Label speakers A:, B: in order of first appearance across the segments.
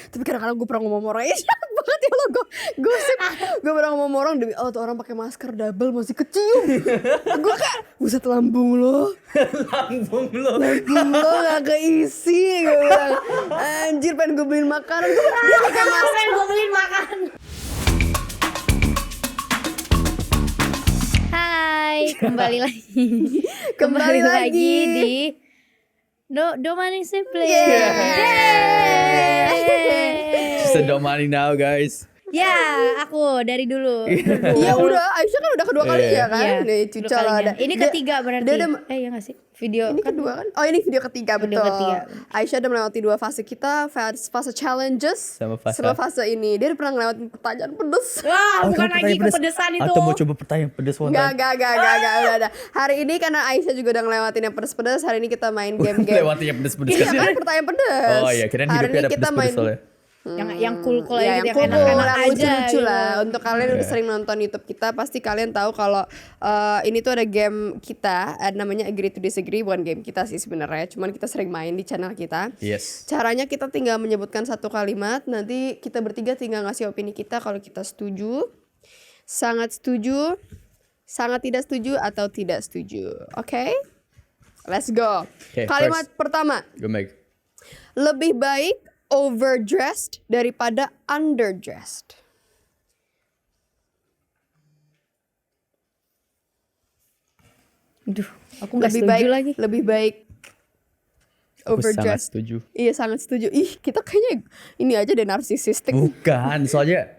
A: Tapi kadang-kadang gue pernah ngomong orang jahat banget ya lo, gue gosip. Gue pernah ngomong orang demi Allah tuh orang pakai masker double masih kecium. Gue kayak buset lambung lo gak keisi. Gue bilang anjir pengen gue beliin makanan. Dia pakai masker
B: pengen gue beliin makan. Hai, kembali lagi di Do Money Simply.
C: She's a Domani now guys.
B: Ya, aku dari dulu.
A: Iya udah, Aisyah kan udah kedua kalinya kan.
B: Iya,
A: Nih
B: dua
A: Cuca lah
B: kalinya.
A: ada.
B: Ini ketiga berarti.
A: Dia
B: ya nggak sih? Video
A: ini
B: kan
A: kedua kan? Oh ini video ketiga
B: Video
A: betul.
B: ketiga.
A: Aisyah udah melewati dua fase kita, fase challenges
C: Sama
A: fase ini. Dia udah pernah ngelewatin pertanyaan pedes.
B: Wah, bukan
C: kamu
B: lagi
C: pertanyaan pedes?
B: kepedesan itu.
C: Atau mau coba pertanyaan pedes one time?
A: Gak, udah. Hari ini karena Aisyah juga udah ngelewatin yang pedes-pedes, hari ini kita main game-game.
C: Lewati yang pedes-pedes
A: Iya
C: kan?
A: kan pertanyaan pedes.
C: Oh iya, kirain
A: Hari
C: hidupnya
A: ini
C: ada
A: kita
C: pedes-pedes
A: main
C: soalnya.
B: Yang cool
A: ya,
B: aja,
A: yang
B: enak-enak
A: yang
B: aja
A: lucu-lucu
B: gitu.
A: lah. Untuk kalian udah
C: Yeah.
A: sering nonton YouTube kita, pasti kalian tahu kalau ini tuh ada game kita, namanya Agree to Disagree. Bukan game kita sih sebenarnya, cuman kita sering main di channel kita.
C: Yes.
A: Caranya kita tinggal menyebutkan satu kalimat, nanti kita bertiga tinggal ngasih opini kita kalau kita setuju, sangat setuju, sangat tidak setuju, atau tidak setuju. Oke? Let's go.
C: Okay,
A: Kalimat pertama.
C: Go Meg.
A: Lebih baik overdressed daripada underdressed.
B: Duh, aku nggak
A: Lebih
B: setuju
A: baik
B: lagi.
A: Lebih baik
C: Aku sangat
A: overdressed.
C: setuju.
A: Iya sangat setuju. Ih kita kayaknya ini aja deh narsisistik.
C: Bukan, soalnya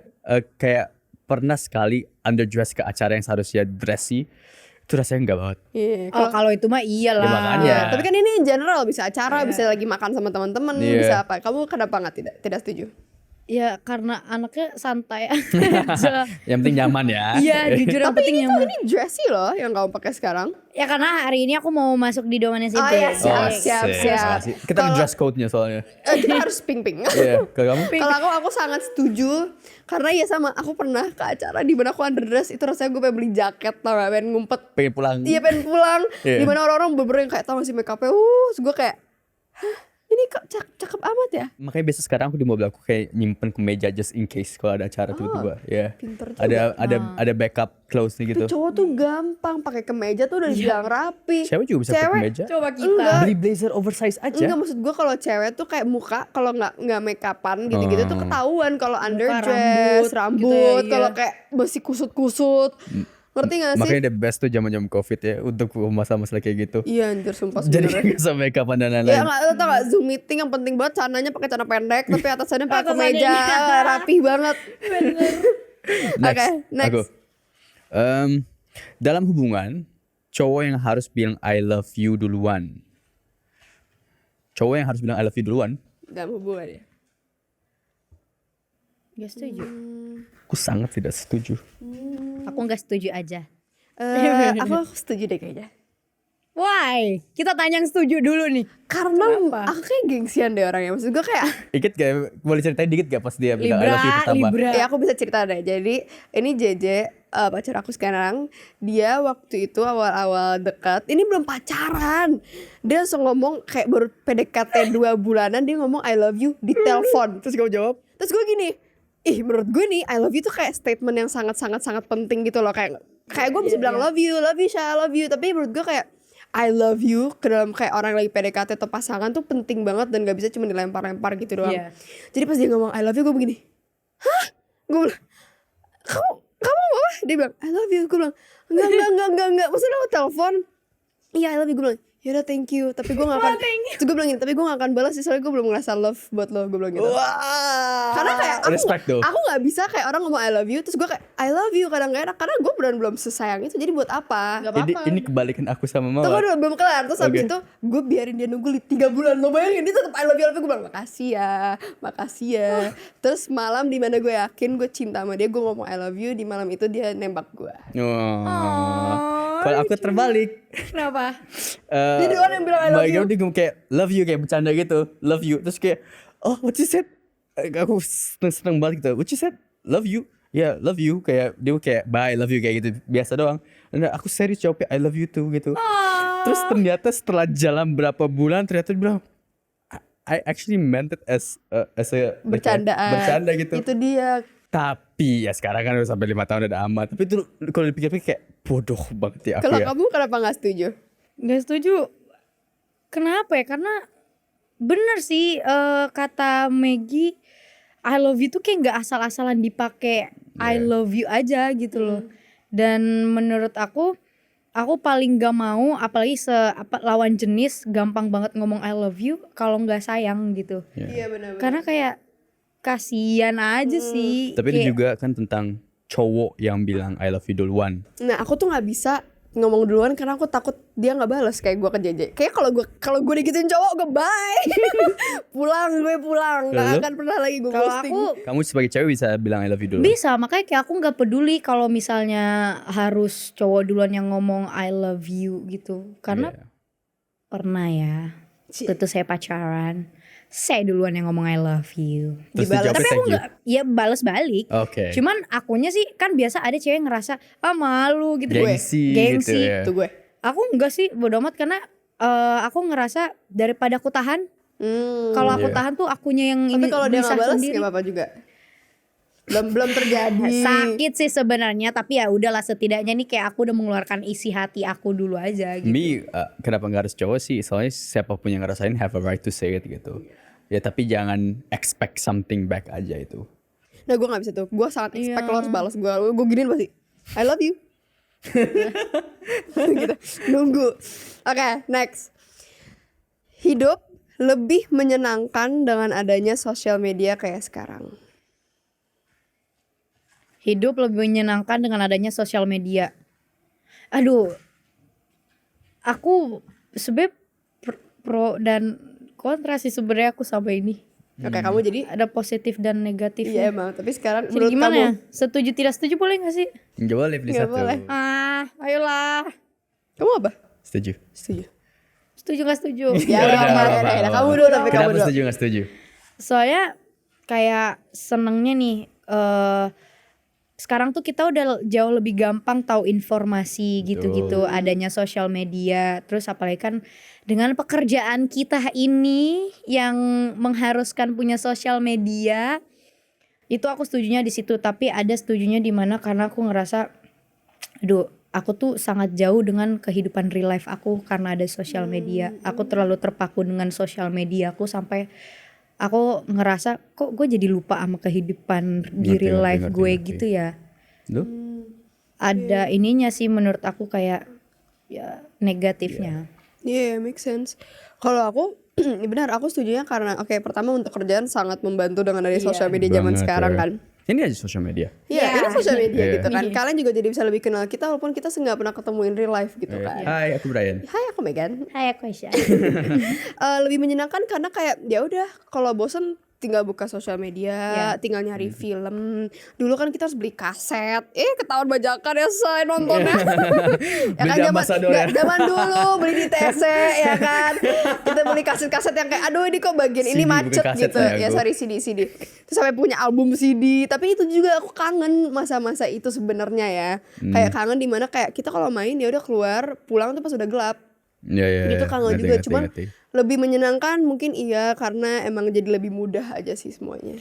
C: kayak pernah sekali underdress ke acara yang seharusnya dressy. Itu rasanya enggak banget.
A: Iya.
B: Kalau itu mah iyalah.
C: Ya, makanya.
A: Tapi kan ini in general, bisa acara, bisa lagi makan sama teman-teman,
C: Iya.
A: bisa apa? Kamu kenapa nggak tidak setuju?
B: Ya karena anaknya santai aja.
C: Yang penting nyaman ya.
B: Iya, jujur yang
A: Tapi
B: penting
A: ini tuh
B: nyaman.
A: ini dressy loh yang kamu pakai sekarang.
B: Ya karena hari ini aku mau masuk di domainnya
A: Oh
B: Simply.
A: ya siap,
C: Oh,
A: siap,
C: sih,
A: siap.
C: salah sih. Kita ada
A: Kalau-
C: dress code-nya soalnya.
A: Kita harus pink-pink.
C: Iya, kalau kamu?
A: Kalau aku sangat setuju karena ya sama aku pernah ke acara di mana aku underdress itu rasanya gue pengen beli jaket tau gak, pengen ngumpet.
C: Pengen pulang.
A: Iya pengen pulang.
C: Iya.
A: Di mana orang-orang bener-bener yang kayak tau gak sih make up-nya. Terus gue kayak, hah ini kok cakep amat ya.
C: Makanya biasa sekarang aku di mobil aku kayak nyimpen kemeja just in case kalau ada acara tiba-tiba. Ya.
A: Pinter juga.
C: Ada backup clothes nih gitu.
A: Tuh cowok tuh gampang pakai kemeja tuh udah dibilang rapi.
C: Cewek juga bisa pakai kemeja.
B: Coba kita.
A: Enggak.
C: Beli blazer oversize aja.
A: Enggak, maksud gue kalau cewek tuh kayak muka kalau nggak make upan gitu-gitu tuh ketahuan kalau underdress, rambut,
B: gitu ya, iya.
A: kalau kayak masih kusut-kusut. Ngerti gak sih?
C: Makanya the best tuh zaman-zaman Covid ya untuk masalah-masalah kayak gitu.
A: Iya anjir sumpah
C: Jadi
A: sebenarnya.
C: gak sampai kapan dan
A: Ya
C: lain-lain.
A: nggak, lo tau gak Zoom meeting yang penting banget celananya pakai celana pendek tapi atasannya pakai
B: Atasannya
A: kemeja
B: iya.
A: rapih banget. Oke, next.
C: Aku. Dalam hubungan, cowok yang harus bilang I love you duluan. Cowok yang harus bilang I love you duluan.
A: Dalam hubungan ya.
B: Gak setuju.
C: Aku sangat tidak setuju.
B: Aku gak setuju aja.
A: Aku setuju deh kayaknya.
B: Why? Kita tanya yang setuju dulu nih.
A: Karena
B: Kenapa?
A: aku kayak gengsian deh orangnya. Maksud gue kayak
C: Dikit gak? Boleh ceritain dikit gak pas dia bilang I love you pertama?
B: Libra.
A: ya aku bisa cerita deh. Jadi ini JJ pacar aku sekarang. Dia waktu itu awal-awal dekat. Ini belum pacaran. Dia langsung ngomong kayak baru PDKT 2 bulanan. Dia ngomong I love you di telepon. Terus gue jawab. Terus gue gini. Ih menurut gue nih I love you tuh kayak statement yang sangat-sangat penting gitu loh. Kayak gue bisa bilang love you Sha, love you. Tapi menurut gue kayak I love you ke dalam kayak orang lagi PDKT atau pasangan tuh penting banget dan gak bisa cuma dilempar-lempar gitu doang.
B: Iya.
A: Jadi pas dia ngomong I love you gue begini. Hah? Gue bilang kamu apa? Dia bilang I love you. Gue bilang enggak. Maksudnya lo telepon. Iya I love you. Gue bilang yaudah thank you. Tapi gue gak akan. Terus gue bilang gini. Tapi gue gak akan balas sih. Soalnya gue belum ngerasa love buat lo. Gue bilang gitu.
C: Wah.
A: Karena kayak
C: Respect tuh.
A: aku gak bisa kayak orang ngomong I love you. Terus gue kayak I love you kadang gak enak. Karena gue belum sesayang itu. Jadi buat apa?
B: Gak
C: Jadi
B: apa-apa.
C: ini kebalikan aku sama
A: Tunggu
C: Mawar.
A: dulu belum kelar. Terus habis
C: Oke.
A: itu gue biarin dia nunggu 3 bulan. Lo bayangin dia tetap I love you. Gue bilang makasih ya. Terus malam dimana gue yakin gue cinta sama dia, gue ngomong I love you. Di malam itu dia nembak gue.
C: Kalau aku terbalik.
B: Kenapa?
A: Dia doang yang bilang I love you.
C: Dia ngomong kayak love you kayak bercanda gitu. Love you. Terus kayak oh what you said. Aku seneng banget gitu. What you said? Love you. Ya love you. Kayak dia kayak bye love you kayak gitu. Biasa doang. Dan aku serius jawabnya I love you too gitu. Terus ternyata setelah jalan berapa bulan ternyata dia bilang I actually meant it as a
A: Bercandaan.
C: bercanda gitu.
A: Itu dia.
C: Tapi ya sekarang kan udah sampai 5 tahun udah amat. Tapi itu kalau dipikir-pikir kayak bodoh banget ya aku
A: Kalau
C: ya.
A: kamu kenapa nggak setuju?
B: Gak setuju. Kenapa ya? Karena bener sih kata Maggie, I love you tuh kayak gak asal-asalan dipakai I love you aja gitu loh. Dan menurut aku paling gak mau apalagi lawan jenis gampang banget ngomong I love you kalau gak sayang gitu.
A: Iya benar.
B: Karena kayak kasihan aja sih.
C: Tapi itu
B: Kayak-
C: juga kan tentang cowok yang bilang I love you duluan.
A: Nah aku tuh nggak bisa ngomong duluan karena aku takut dia nggak balas kayak gue ke JJ. Kayak kalau gue digituin cowok gue bye. pulang
C: Kalau
A: nggak
C: lu?
A: akan pernah lagi gue
B: Kalau
A: ghosting.
B: aku
C: Kamu sebagai cewek bisa bilang I love you duluan.
B: bisa, makanya kayak aku nggak peduli kalau misalnya harus cowok duluan yang ngomong I love you gitu. Karena
C: Iya.
B: pernah ya, waktu saya pacaran, saya duluan yang ngomong I love you.
C: Terus
A: Dibalas.
C: dijawabnya
B: Tapi aku
C: thank you.
B: nggak, ya balas balik.
C: Oke.
B: Cuman akunya sih kan biasa ada cewek ngerasa malu gitu.
C: Gengsi
B: Gengsi.
C: gitu ya.
A: Tuh gue.
B: Aku enggak sih bodo amat karena aku ngerasa daripada aku tahan. Kalau aku
C: Iya.
B: tahan tuh akunya yang
A: Tapi
B: ini
A: kalau dia
B: bisa
A: nggak balas
B: sendiri.
A: nggak apa-apa juga. Belum terjadi.
B: Sakit sih sebenarnya, tapi ya udahlah setidaknya nih kayak aku udah mengeluarkan isi hati aku dulu aja gitu.
C: Me, kenapa gak harus cowok sih? Soalnya siapapun yang ngerasain have a right to say it gitu. Ya tapi jangan expect something back aja itu.
A: Nah gue gak bisa tuh. Gue sangat expect
B: Iya.
A: lo harus balas gue. Gue giniin pasti I love you. Gitu. Nunggu. Oke, next. Hidup lebih menyenangkan dengan adanya sosial media kayak sekarang.
B: Hidup lebih menyenangkan dengan adanya sosial media. Aduh, aku sebenarnya pro dan kontra sih sebenarnya aku sama ini.
A: Oke, kamu jadi
B: Ada positif dan
A: iya
B: negatifnya.
A: emang. Tapi sekarang
B: Jadi
A: menurut
B: gimana
A: kamu
B: ya? Setuju tidak setuju boleh gak sih?
C: Boleh pilih
A: Nggak
C: satu.
A: boleh.
B: Ayolah.
A: Kamu apa?
C: Setuju.
A: Setuju.
B: Setuju gak setuju?
A: Ya udah,
C: apa-apa.
A: kamu dulu tapi kamu
C: Kenapa
A: dulu.
C: setuju gak setuju?
B: Soalnya kayak senengnya nih sekarang tuh kita udah jauh lebih gampang tahu informasi gitu-gitu adanya sosial media. Terus apalagi kan dengan pekerjaan kita ini yang mengharuskan punya sosial media, itu aku setujunya di situ. Tapi ada setujunya di mana karena aku ngerasa aduh, aku tuh sangat jauh dengan kehidupan real life aku karena ada sosial media. Aku terlalu terpaku dengan sosial media aku sampai aku ngerasa kok gue jadi lupa sama kehidupan di
C: Ngerti,
B: real
C: ngerti,
B: life
C: ngerti,
B: gue
C: ngerti.
B: gitu ya.
C: Duh.
B: Ada ininya sih menurut aku kayak ya negatifnya.
A: Iya, make sense. Kalau aku benar aku setujunya karena oke, pertama untuk kerjaan sangat membantu dengan dari sosial media zaman
C: Banget,
A: sekarang
C: ya.
A: kan.
C: Ini aja sosial media.
A: Iya,
B: Iya.
A: ini sosial media
C: Iya.
A: gitu kan. Kalian juga jadi bisa lebih kenal kita walaupun kita nggak pernah ketemu in real life gitu kan.
C: Hai, aku Brian.
A: Hai, aku Megan.
B: Hai aku Aisyah.
A: Lebih menyenangkan karena kayak ya udah kalau bosen tinggal buka sosial media, tinggal nyari film. Dulu kan kita harus beli kaset. Ketahuan bajakan ya say nontonnya. Ya
C: Beli
A: kan
C: di
A: zaman
C: Ambassador ya.
A: zaman dulu beli di TC ya kan. Kita beli kaset-kaset yang kayak aduh ini kok bagian ini
C: CD,
A: macet
C: bukan kaset
A: gitu.
C: ya,
A: Ya
C: gua.
A: sorry CD. Terus sampai punya album CD. Tapi itu juga aku kangen masa-masa itu sebenarnya ya. Kayak kangen dimana kayak kita kalau main ya udah keluar, pulang tuh pas udah gelap.
C: Ya,
A: Itu kangen
C: ngerti,
A: juga,
C: ngerti,
A: cuman
C: ngerti.
A: lebih menyenangkan mungkin iya karena emang jadi lebih mudah aja sih semuanya.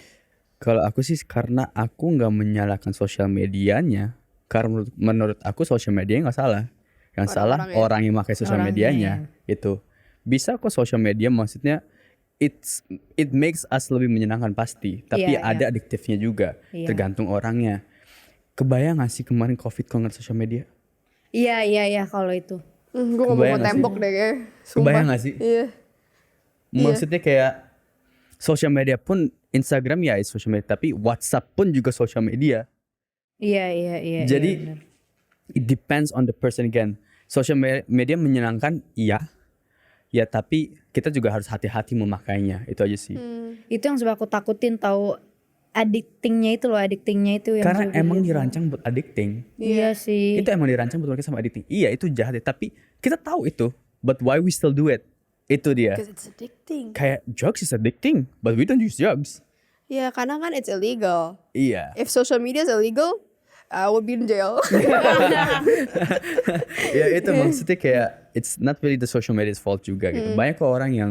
C: Kalau aku sih karena aku nggak menyalahkan sosial medianya, karena menurut aku sosial media nggak salah. Yang salah
A: Orang-orangnya.
C: orang yang pakai sosial
B: Orangnya,
C: medianya itu. Bisa kok sosial media maksudnya it makes us lebih menyenangkan pasti, tapi
B: Iya,
C: ada adiktifnya juga,
B: Iya.
C: tergantung orangnya. Kebayang gak sih kemarin Covid kok ngeliat sosial media?
B: Iya kalau itu.
A: Gue ngomong
C: Kebayang
A: sama
C: gak sih?
A: tembok deh kayak. Sumpah.
C: Kebayang gak sih?
A: Iya.
C: Maksudnya kayak sosial media pun Instagram ya sosial media, tapi WhatsApp pun juga sosial media.
B: Iya.
C: Jadi
B: iya, benar.
C: it depends on the person again. Social media menyenangkan, iya. Ya tapi kita juga harus hati-hati memakainya. Itu aja sih.
B: Itu yang sebab aku takutin tahu addictingnya itu yang
C: Karena
B: sudah
C: emang
B: dilihat.
C: dirancang buat addicting.
B: Iya sih.
C: Itu emang dirancang buat mereka sama addicting. Iya itu jahat ya, tapi kita tahu itu. But why we still do it? Itu dia.
A: Because it's addicting.
C: Kayak drugs is addicting, but we don't use drugs.
A: Ya karena kan it's illegal.
C: Iya.
A: If social media is illegal, I would be in jail.
C: Ya itu maksudnya kayak it's not really the social media's fault juga gitu. Banyak kok orang yang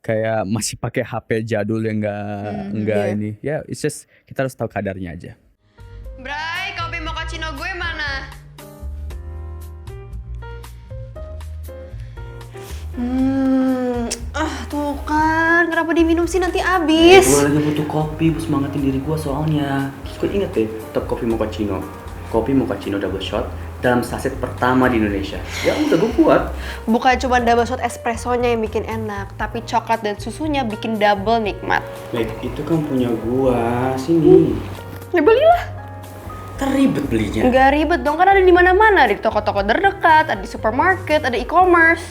C: kayak masih pakai HP jadul yang enggak
A: iya.
C: ini. Ya, it's just kita harus tahu kadarnya aja.
A: Bray, kopi mochaccino gue mana? Tuh kan, kenapa diminum sih nanti habis?
D: Gue lagi butuh kopi buat semangatin diri gue soalnya. Terus gue inget deh, top kopi mochaccino. Kopi mochaccino double shot dalam saset pertama di Indonesia. Ya udah gue buat.
A: Bukan cuma double shot espressonya yang bikin enak, tapi coklat dan susunya bikin double nikmat.
D: Meg, itu kan punya gua. Sini.
A: Ya belilah.
D: Teribet belinya.
A: Nggak ribet dong, kan ada di mana-mana, ada di toko-toko terdekat, ada di supermarket, ada e-commerce.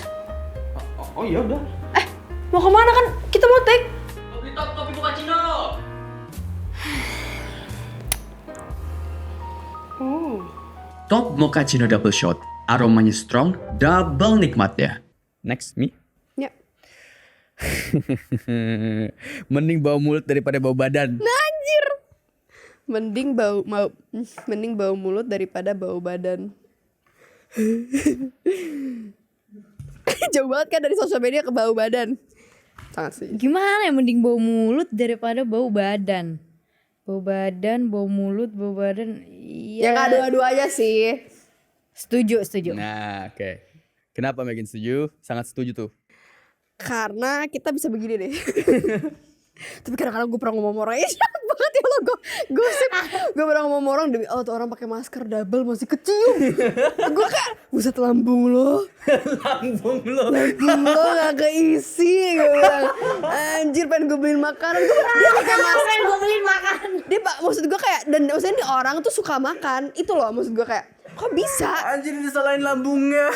D: Oh iya udah.
A: Mau kemana kan? Kita mau take.
D: Kopi top kopi mochaccino. Top mochaccino double shot. Aromanya strong, double nikmatnya.
C: Next, me.
A: Ya.
C: Mending bau mulut daripada bau badan.
A: Anjir. Mending bau mulut daripada bau badan. Jauh banget kan dari sosial media ke bau badan. Sangat sih.
B: Gimana ya, mending bau mulut daripada bau badan? Bau badan, bau mulut, bau badan. Iya.
A: Ya nggak dua-duanya sih.
B: Setuju.
C: Nah, oke. Kenapa Megan setuju? Sangat setuju tuh.
A: Karena kita bisa begini deh. Tapi kadang-kadang gue pernah ngomong orang jahat banget ya lo, gosip. Gue pernah ngomong orang demi tuh orang pakai masker double masih kecium. Gue kayak buset lambung lo gak keisi. Gue bilang anjir pengen gue beliin makanan. Dia pakai masker
B: gue beliin makan.
A: Dia maksud gue kayak, dan maksudnya ini orang tuh suka makan. Itu loh maksud gue kayak kok bisa.
C: Anjir disalahin lambungnya.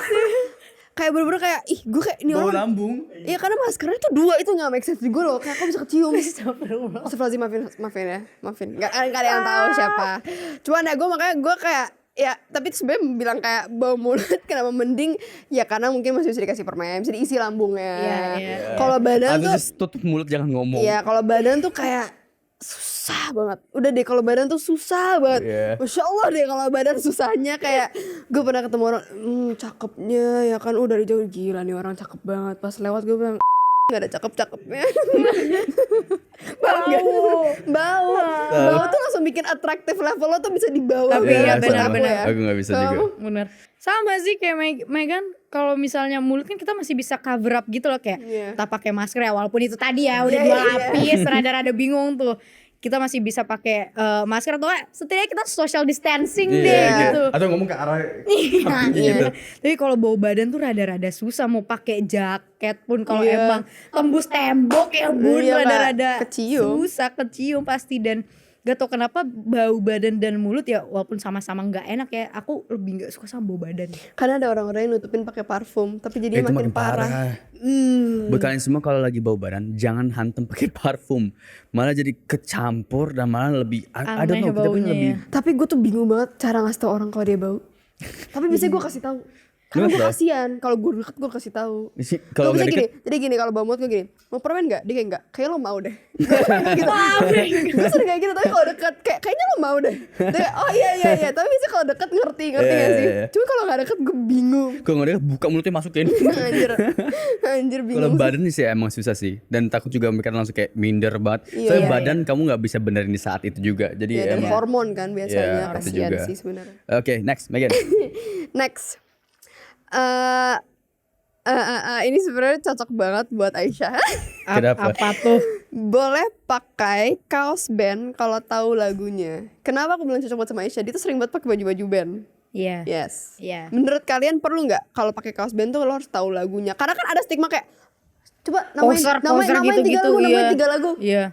A: Kayak bener-bener kayak gue kayak ini
C: Bau
A: orang.
C: lambung.
A: Iya karena maskernya tuh dua, itu gak make sense juga loh. Kayak kok bisa kecium. Astagfirullahaladzim, maafin. Gak ada yang tahu siapa. Cuman ya gue makanya gue kayak ya, tapi sebenarnya bilang kayak bau mulut kenapa mending ya karena mungkin masih bisa dikasih permen, bisa diisi lambungnya.
B: Iya.
A: Kalau badan
C: Atau
A: tuh
C: just tutup mulut jangan ngomong.
A: iya, kalau badan tuh kayak susah banget. Udah deh kalau badan tuh susah banget.
C: Iya.
A: Masya Allah deh kalau badan susahnya kayak gue pernah ketemu orang cakepnya ya kan, dari jauh gila nih orang cakep banget. Pas lewat gue bilang nggak ada cakep-cakepnya. Bau tuh langsung bikin atraktif, level lo tuh bisa dibawa.
B: Tapi
C: Iya,
B: iya,
C: sama.
B: benar-benar.
C: Aku gak bisa juga.
B: Bener. Sama sih kayak Megan, kalau misalnya mulut kan kita masih bisa cover up gitu loh, kayak
A: Iya.
B: kita pakai masker ya, walaupun itu tadi ya udah
A: Iya,
B: dua
A: iya.
B: lapis, rada-rada bingung tuh. Kita masih bisa pakai masker atau setidaknya kita social distancing deh
C: Iya,
B: gitu.
C: Atau ngomong ke arah
B: Iya.
C: gitu.
B: Tapi kalau bau badan tuh rada-rada susah, mau pakai jaket pun kalau
A: Iya.
B: emang tembus tembok ya bun,
A: Iya, Mbak.
B: rada-rada
A: Kecium.
B: susah kecium pasti. Dan gak tau kenapa bau badan dan mulut ya walaupun sama-sama gak enak ya, aku lebih gak suka sama bau badan.
A: Karena ada orang-orang yang nutupin pakai parfum, tapi jadi
C: Itu
A: makin parah.
C: Buat kalian semua kalau lagi bau badan jangan hantem pakai parfum, malah jadi kecampur dan malah lebih I don't
B: Aneh
C: know, kita pun
B: baunya
C: lebih
B: ya.
A: Tapi gue tuh bingung banget cara ngasih tau orang kalau dia bau. Tapi biasanya gue kasih tahu. Karena gue
C: Kenapa?
A: kasihan kalau gue deket gue kasih tahu.
C: kalau
A: Gue bisa
C: nggak
A: gini,
C: deket
A: jadi gini kalau bau mulut gue gini, mau permen nggak? Dia kayak nggak, kayak lo mau deh. Gitu. Gue sering kayak gitu, tapi kalau deket kayaknya lo mau deh. Dia kayak, oh iya. Tapi biasanya kalau deket ngerti
C: Iya,
A: nggak sih?
C: iya.
A: Cuma kalau nggak deket gue bingung.
C: kalau nggak deket buka mulutnya masukin.
A: Anjir
C: Kalau
A: bingung.
C: badan sih emang susah sih, dan takut juga mikir langsung kayak minder banget.
A: Iya,
C: Soalnya
A: iya,
C: badan kamu nggak bisa benerin di saat itu juga, jadi
A: Ya, dan
C: emang.
A: hormon kan biasanya,
C: Iya, itu
A: kasihan
C: juga.
A: sih sebenarnya.
C: Oke, next Megan.
A: Next. Ini sebenarnya cocok banget buat Aisyah.
C: Kenapa?
B: Apa tuh?
A: Boleh pakai kaos band kalau tahu lagunya. Kenapa aku bilang cocok buat sama Aisyah? Dia tuh sering banget pakai baju-baju band.
B: Iya.
A: Yes.
B: Iya.
A: Menurut kalian perlu nggak kalau pakai kaos band tuh lo harus tahu lagunya? Karena kan ada stigma kayak coba namain tiga lagu.
B: Iya.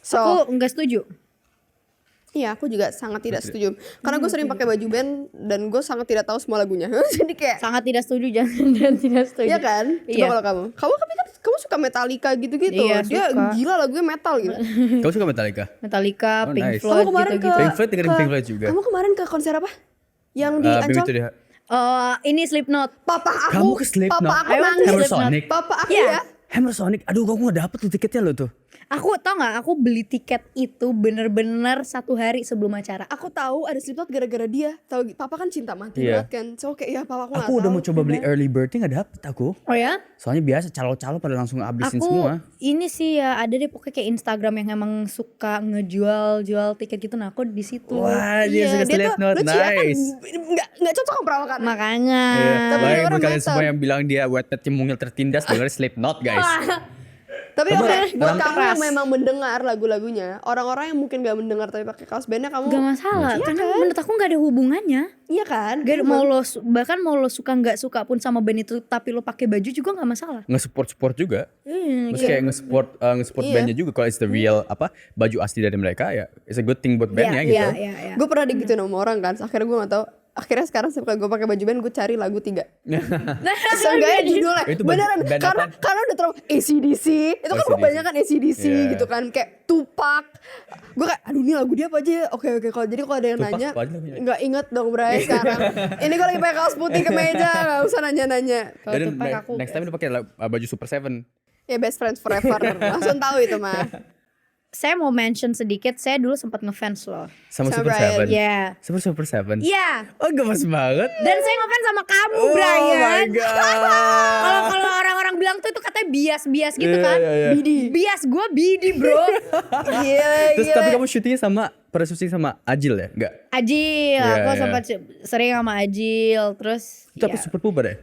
A: So,
B: Aku enggak setuju.
A: iya aku juga sangat tidak setuju. Karena gue sering pakai baju band dan gue sangat tidak tahu semua lagunya. Jadi kayak
B: Sangat tidak setuju jangan dan tidak setuju.
A: iya kan? Coba
B: Iya.
A: kalau kamu tapi kan kamu suka Metallica gitu-gitu.
B: Iya,
A: Dia
B: suka.
A: gila lagunya metal gitu.
C: Kamu suka Metallica?
B: Metallica,
C: Oh,
B: Pink
C: nice.
B: Floyd
A: Kamu kemarin
B: gitu-gitu.
C: Pink Floyd dengerin Pink Floyd juga.
A: Kamu kemarin ke konser apa? Yang di
C: Bim
A: Ancol?
C: itu dia.
B: Ini Slipknot.
A: Papa aku,
C: Kamu ke Slipknot?
A: papa aku
B: I want to
A: nangis.
C: Hammersonic?
A: Papa aku
B: Iya.
A: ya,
C: Hammer Sonic, aduh aku gak dapet tuh tiketnya lo tuh.
B: Aku tau gak, aku beli tiket itu bener-bener 1 hari sebelum acara.
A: Aku tahu ada Slipknot gara-gara dia. Tahu papa kan cinta mati
C: Iya.
A: banget kan. So kayak ya papa aku nggak
C: Aku udah
A: tahu.
C: mau coba beli early birdnya gak dapet aku.
B: Oh ya?
C: Soalnya biasa calo-calo pada langsung habisin
B: Aku
C: semua.
B: ini sih ya ada deh pokoknya kayak Instagram yang emang suka ngejual tiket gitu. Nah aku di situ.
C: Wah dia suka
A: Iya, dia tuh
C: Slipknot,
A: lucu ya kan.
C: nice.
A: Nggak cocok sama perawakan.
B: Makanya.
A: Tapi
C: Baik
A: dia
C: buat
A: orang
C: kalian
A: metal.
C: semua yang bilang dia Wattpad mungil tertindas, dengerin Slipknot guys.
A: Tapi
C: Kamu
A: oke, buat
C: orang
A: kamu
B: keras.
A: yang memang mendengar lagu-lagunya, orang-orang yang mungkin gak mendengar tapi pakai kaos bandnya kamu,
B: Gak masalah,
A: Iya
B: karena
A: kan?
B: menurut aku gak ada hubungannya.
A: Iya kan?
B: Gak mau lo bahkan mau lo suka nggak suka pun sama band itu, tapi lo pakai baju juga nggak masalah.
C: Nge-support juga. Terus
A: Iya.
C: kayak nge-support
A: Iya.
C: bandnya juga. Kalau it's the real baju asli dari mereka ya it's a good thing buat bandnya gitu.
B: Iya.
A: Gue pernah digituin sama orang kan, akhirnya gue gak tahu. Akhirnya sekarang setiap kali gue pakai baju band gue cari lagu 3. Seenggaknya judulnya
C: Itu band-
A: beneran
C: band
A: karena udah terlalu AC/DC. Itu kan
C: AC/DC.
A: kebanyakan AC/DC
C: Iya.
A: gitu kan, kayak Tupac. Gue kayak aduh ini lagu dia apa aja ya? Oke kalau jadi kalau ada yang
C: Tupac
A: nanya
C: apa aja lagunya?
A: nggak inget dong Bray sekarang. Ini gue lagi pakai kaos putih ke meja, nggak usah nanya-nanya.
B: Kalau
C: Dan
B: Tupac aku
C: next time udah pakai baju Super Seven.
A: Ya best friends forever, langsung tahu itu mah.
B: saya mau mention sedikit, saya dulu sempat ngefans loh.
C: Sama
A: Sama
C: Super
A: Brian,
C: Seven.
B: Iya.
C: Super Seven.
B: Iya.
C: Oh gemes banget.
B: Dan saya ngefans sama kamu,
C: Oh
B: Brian.
C: my god.
B: Kalau orang-orang bilang tuh itu katanya bias gitu
C: Iya,
B: kan.
C: iya, iya.
B: Bidi. Bias gue bidi, bro.
C: Terus tapi kamu syutingnya pernah syuting sama Ajil ya? Enggak.
B: Ajil,
C: Iya,
B: aku
C: iya.
B: sempat sering sama Ajil, terus
C: Itu apa Super Puber ya?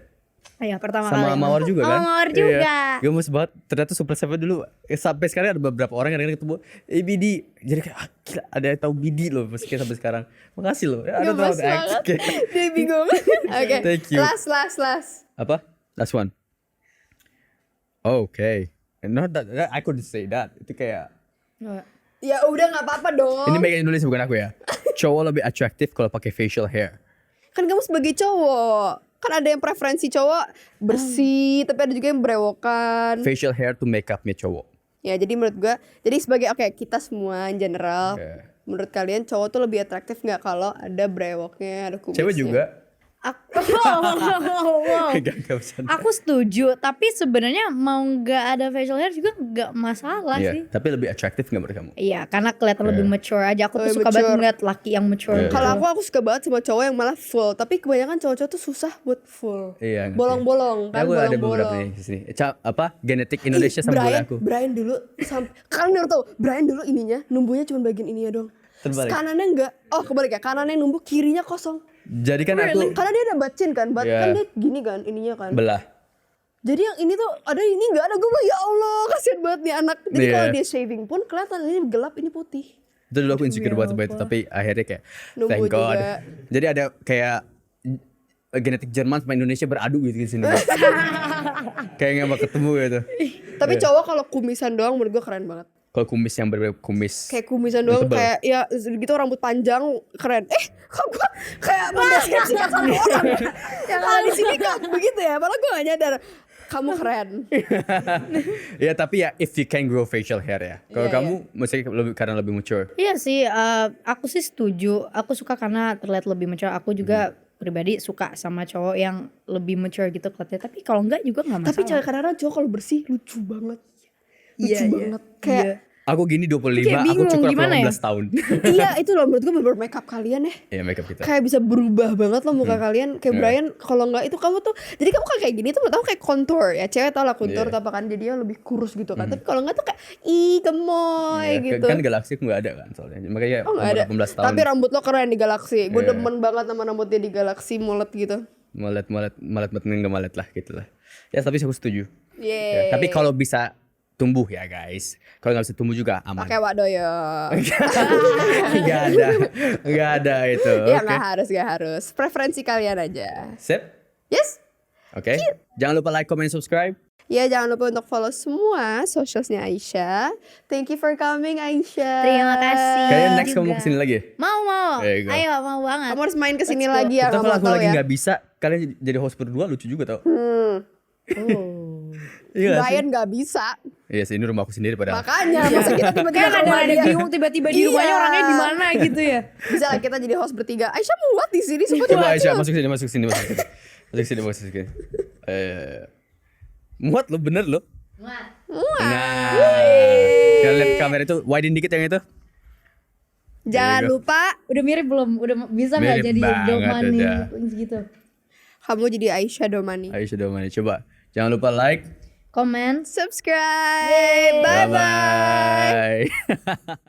B: ya pertama kali.
C: Sama Mawar juga kan?
B: Sama Mawar juga.
C: Iya. Gemes banget. Ternyata Super Seven dulu sampai sekarang ada beberapa orang yang ketemu Bidi. Jadi kayak gila, ada yang tahu Bidi loh meski sampai sekarang. Makasih loh. I don't know how
A: Gemes
C: to act.
A: banget.
C: Kayak-
A: Dia bingung. Oke.
C: Thank you.
A: Last.
C: Apa? Last one. Okay. No, I couldn't say that. Itu kayak
A: Ya udah nggak apa-apa dong.
C: ini make Indonesia bukan aku ya. Cowok lebih atraktif kalau pakai facial hair.
A: Kan kamu sebagai cowok. Kan ada yang preferensi cowok bersih, tapi ada juga yang berewokan.
C: Facial hair tuh make upnya cowok.
A: Ya jadi menurut gua, jadi sebagai kita semua in general,
C: Oke.
A: menurut kalian cowok tuh lebih atraktif nggak kalau ada brewoknya, ada kumisnya?
C: Cewek juga.
B: wow.
C: Gak usah.
B: Aku setuju, tapi sebenarnya mau nggak ada facial hair juga nggak masalah
C: Iya,
B: sih.
C: tapi lebih atraktif gak menurut kamu?
B: Iya, karena kelihatan lebih mature aja. Aku tuh
A: Lebih
B: suka banget
A: mature.
B: ngeliat laki yang mature.
C: Iya.
B: gitu.
A: Kalau aku suka banget sama cowok yang malah full, tapi kebanyakan cowok-cowok tuh susah buat full.
C: Iya, ngerti.
A: Bolong-bolong
C: Ya,
A: kan,
C: aku ada beberapa
A: bolong-bolong.
C: nih di sini. Genetik Indonesia
A: Ih,
C: sama
A: Brian,
C: aku.
A: Brian dulu kalian udah tau Brian dulu ininya numbuhnya cuma bagian ininya doang.
C: Terbalik.
A: Kanannya enggak. Oh kebalik ya, kanannya numbuh, kirinya kosong.
C: Jadi kan aku
A: Karena dia ada batchin kan,
C: Iya.
A: kan dia gini kan ininya kan.
C: belah.
A: Jadi yang ini tuh ada ini enggak ada, gue bilang ya Allah kasihan banget nih anak. Jadi
C: Iya.
A: kalau dia shaving pun kelihatan ini gelap ini putih.
C: Itu dulu aku insecure banget sama itu, tapi akhirnya kayak
A: Nunggu
C: thank God.
A: juga.
C: Jadi ada kayak genetik Jerman sama Indonesia beradu gitu di sini. Kayak nggak mau ketemu gitu.
A: Tapi cowok kalau kumisan doang menurut gue keren banget.
C: Kalau kumis yang berbeda kumis.
A: Kayak kumisan doang
C: Tebel.
A: kayak ya gitu rambut panjang keren. Kok gue kayak mendeskripsikan satu orang yang ada di sini kok begitu ya. Padahal gue gak nyadar. Kamu keren.
C: Ya tapi ya if you can grow facial hair ya. Kalau
A: Iya,
C: kamu mesti karena lebih mature.
B: Iya sih, aku sih setuju. Aku suka karena terlihat lebih mature. Aku juga pribadi suka sama cowok yang lebih mature gitu kelihatannya. Tapi kalau enggak juga nggak masalah.
A: Tapi cewek kadang-kadang cowok kalau bersih lucu banget. Lucu
B: Iya,
A: banget. Kayak
C: Aku gini 25,
B: Kayak
C: aku
B: bingung,
C: cukup
B: gimana ya?
C: 18 tahun.
A: iya itu loh menurut gue bener makeup kalian ya.
C: Iya makeup kita.
A: Kayak bisa berubah banget loh muka kalian. Kayak Brian kalau nggak itu kamu tuh. Jadi kamu kan kayak gini tuh menurut aku kayak contour ya. Cewek tau lah contour
C: Iya.
A: apa kan jadinya lebih kurus gitu kan. Tapi kalau nggak tuh kayak ih gemoy
C: Iya,
A: gitu.
C: Kan galaksi aku gak ada kan soalnya. Makanya
A: Oh nggak ada.
C: umur 18 tahun.
A: Tapi rambut lo keren di Galaxy. Gue
C: Iya.
A: demen banget sama rambutnya di Galaxy mulet gitu.
C: Malet gak malet lah gitu lah. Ya tapi aku setuju.
A: Yeay.
C: Ya, tapi kalau bisa tumbuh ya guys. Kalau nggak bisa tumbuh juga aman.
A: Pakai wadoyo.
C: Nggak ada itu.
A: Ya
C: Oke.
A: nggak harus. Preferensi kalian aja.
C: Sip.
A: Yes.
C: Oke. Jangan lupa like, comment, subscribe.
A: Ya jangan lupa untuk follow semua socialsnya Aisyah. Thank you for coming Aisyah.
B: Terima kasih.
C: Kalian next
B: juga.
C: kamu kesini lagi?
B: Mau.
C: There you go.
B: Ayo mau banget.
A: Kamu harus main kesini
B: Let's go.
A: lagi ya.
C: Atau
A: Kamu
C: kalau aku
A: tahu
C: lagi
A: ya.
C: nggak bisa, kalian jadi host berdua lucu juga tau. Iya nggak sih?
A: Brian nggak bisa.
C: Iya sih, ini rumah aku sendiri padahal.
A: Makanya masa kita tiba-tiba
B: Kayak
A: ke rumah
B: ada
A: dia.
B: bingung tiba-tiba di rumahnya
A: Iya.
B: orangnya di mana gitu ya.
A: Bisa lah kita jadi host bertiga. Aisyah muat di sini semua
C: Coba
A: coba
C: Aisyah masuk sini. Masuk sini. Muat lo bener lo. Nah, kalian lihat kamera itu widein dikit yang itu.
A: Jangan
C: There you go.
A: lupa
B: Udah mirip belum? Udah bisa nggak
C: Mirip
B: jadi
C: banget
B: Domani
C: udah.
B: gitu?
A: kamu jadi Aisyah Domani.
C: Ayo sudah mana? Coba jangan lupa like.
B: Comment.
A: Subscribe. Bye bye.
C: Bye.